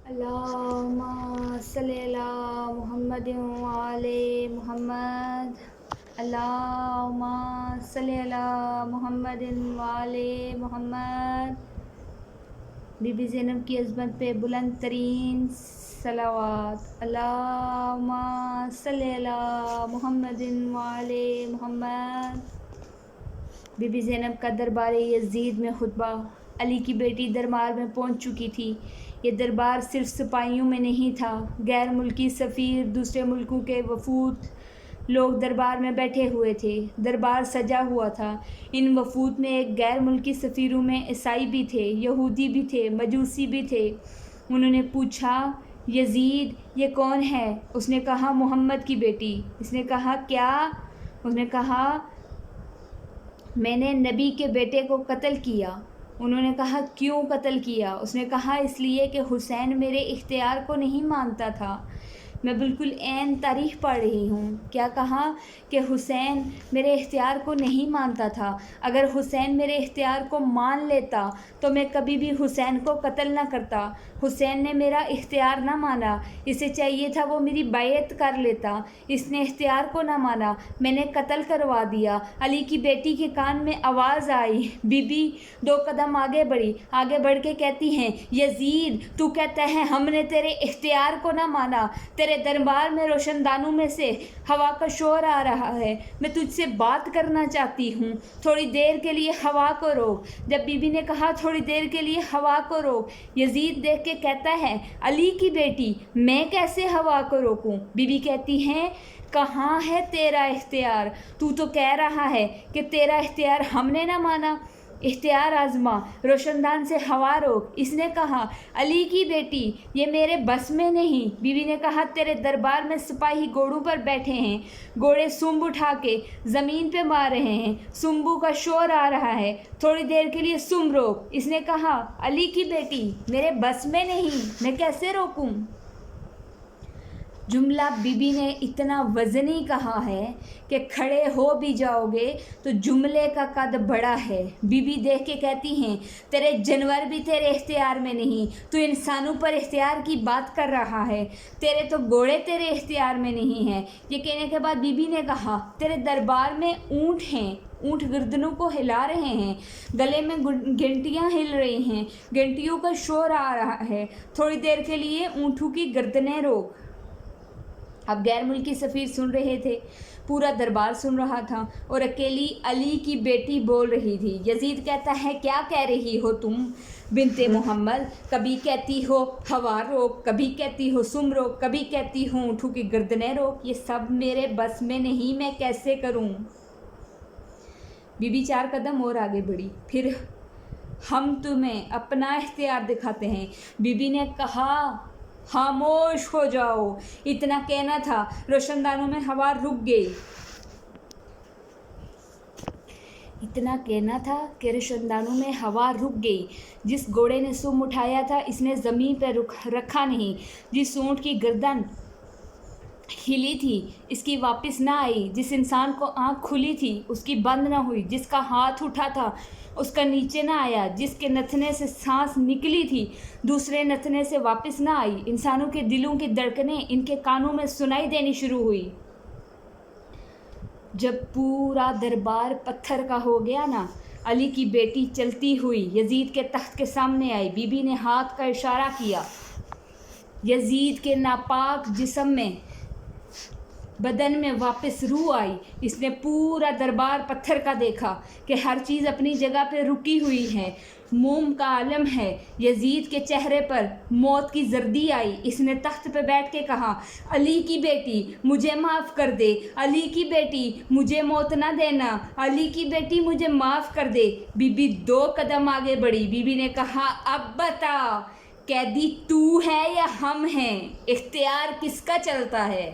اللہم صلی علی محمد وعلی محمد۔ اللہم صلی علی محمد وعلی محمد۔ بی بی زینب کی عظمت پہ بلند ترین صلوات۔ اللہم صلی علی محمد وعلی محمد۔ بی بی زینب کا دربار یزید میں خطبہ۔ علی کی بیٹی دربار میں پہنچ چکی تھی۔ یہ دربار صرف سپاہیوں میں نہیں تھا، غیر ملکی سفیر، دوسرے ملکوں کے وفود لوگ دربار میں بیٹھے ہوئے تھے۔ دربار سجا ہوا تھا۔ ان وفود میں ایک غیر ملکی سفیروں میں عیسائی بھی تھے، یہودی بھی تھے، مجوسی بھی تھے۔ انہوں نے پوچھا، یزید یہ کون ہے؟ اس نے کہا، محمد کی بیٹی۔ اس نے کہا، کیا؟ اس نے کہا، میں نے نبی کے بیٹے کو قتل کیا۔ انہوں نے کہا، کیوں قتل کیا؟ اس نے کہا، اس لیے کہ حسین میرے اختیار کو نہیں مانتا تھا۔ میں بالکل عین تاریخ پڑھ رہی ہوں۔ کیا کہا کہ حسین میرے اختیار کو نہیں مانتا تھا۔ اگر حسین میرے اختیار کو مان لیتا تو میں کبھی بھی حسین کو قتل نہ کرتا۔ حسین نے میرا اختیار نہ مانا، اسے چاہیے تھا وہ میری بیعت کر لیتا۔ اس نے اختیار کو نہ مانا، میں نے قتل کروا دیا۔ علی کی بیٹی کے کان میں آواز آئی۔ بی بی 2 قدم آگے بڑھی، آگے بڑھ کے کہتی ہیں، یزید تو کہتا ہے ہم نے تیرے اختیار کو نہ مانا، تیرے دربار میں روشن دانوں میں سے ہوا کا شور آ رہا ہے، میں تجھ سے بات کرنا چاہتی ہوں، تھوڑی دیر کے لیے ہوا کو روک۔ جب بی بی نے کہا تھوڑی دیر کے لیے ہوا کو روک، یزید دیکھ کے کہتا ہے، علی کی بیٹی میں کیسے ہوا کو روکوں؟ بی بی کہتی ہیں، کہاں ہے تیرا اختیار؟ تو کہہ رہا ہے کہ تیرا اختیار ہم نے نہ مانا۔ اختیار آزما، روشن دان سے ہوا روک۔ اس نے کہا، علی کی بیٹی یہ میرے بس میں نہیں۔ بی بی نے کہا، تیرے دربار میں سپاہی گھوڑوں پر بیٹھے ہیں، گھوڑے سنب اٹھا کے زمین پہ مار رہے ہیں، سنبوں کا شور آ رہا ہے، تھوڑی دیر کے لیے سنب روک۔ اس نے کہا، علی کی بیٹی میرے بس میں نہیں، میں کیسے روکوں؟ جملہ بی بی نے اتنا وزنی کہا ہے کہ کھڑے ہو بھی جاؤ گے تو جملے کا قد بڑا ہے۔ بی بی دیکھ کے کہتی ہیں، تیرے جانور بھی تیرے اختیار میں نہیں، تو انسانوں پر اختیار کی بات کر رہا ہے، تیرے تو گھوڑے تیرے اختیار میں نہیں ہیں۔ یہ کہنے کے بعد بی بی نے کہا، تیرے دربار میں اونٹ ہیں، اونٹ گردنوں کو ہلا رہے ہیں، گلے میں گھنٹیاں ہل رہی ہیں، گھنٹیوں کا شور آ رہا ہے، تھوڑی دیر کے لیے اونٹوں کی گردنیں روک۔ اب غیر ملکی سفیر سن رہے تھے، پورا دربار سن رہا تھا، اور اکیلی علی کی بیٹی بول رہی تھی۔ یزید کہتا ہے، کیا کہہ رہی ہو تم بنت محمد؟ کبھی کہتی ہو ہوا روک، کبھی کہتی ہو سم روک، کبھی کہتی ہو اونٹوں کی گردنیں روک، یہ سب میرے بس میں نہیں، میں کیسے کروں؟ بی بی 4 قدم اور آگے بڑھی، پھر ہم تمہیں اپنا اختیار دکھاتے ہیں۔ بی بی نے کہا، خاموش ہو جاؤ۔ اتنا کہنا تھا، روشن دانوں میں ہوا رک گئی۔ اتنا کہنا تھا کہ روشن دانوں میں ہوا رک گئی۔ جس گھوڑے نے سم اٹھایا تھا اس نے زمین پہ رکھا نہیں، جس اونٹ کی گردن ہلی تھی اس کی واپس نہ آئی، جس انسان کو آنکھ کھلی تھی اس کی بند نہ ہوئی، جس کا ہاتھ اٹھا تھا اس کا نیچے نہ آیا، جس کے نتنے سے سانس نکلی تھی دوسرے نتنے سے واپس نہ آئی۔ انسانوں کے دلوں کی دھڑکنیں ان کے کانوں میں سنائی دینی شروع ہوئی۔ جب پورا دربار پتھر کا ہو گیا نا، علی کی بیٹی چلتی ہوئی یزید کے تخت کے سامنے آئی۔ بی بی نے ہاتھ کا اشارہ کیا۔ یزید کے ناپاک جسم میں، بدن میں واپس روح آئی۔ اس نے پورا دربار پتھر کا دیکھا کہ ہر چیز اپنی جگہ پہ رکی ہوئی ہے، موم کا عالم ہے۔ یزید کے چہرے پر موت کی زردی آئی۔ اس نے تخت پہ بیٹھ کے کہا، علی کی بیٹی مجھے معاف کر دے، علی کی بیٹی مجھے موت نہ دینا، علی کی بیٹی مجھے معاف کر دے۔ بی بی 2 قدم آگے بڑھی۔ بی بی نے کہا، اب بتا، قیدی تو ہے یا ہم ہیں؟ اختیار کس کا چلتا ہے؟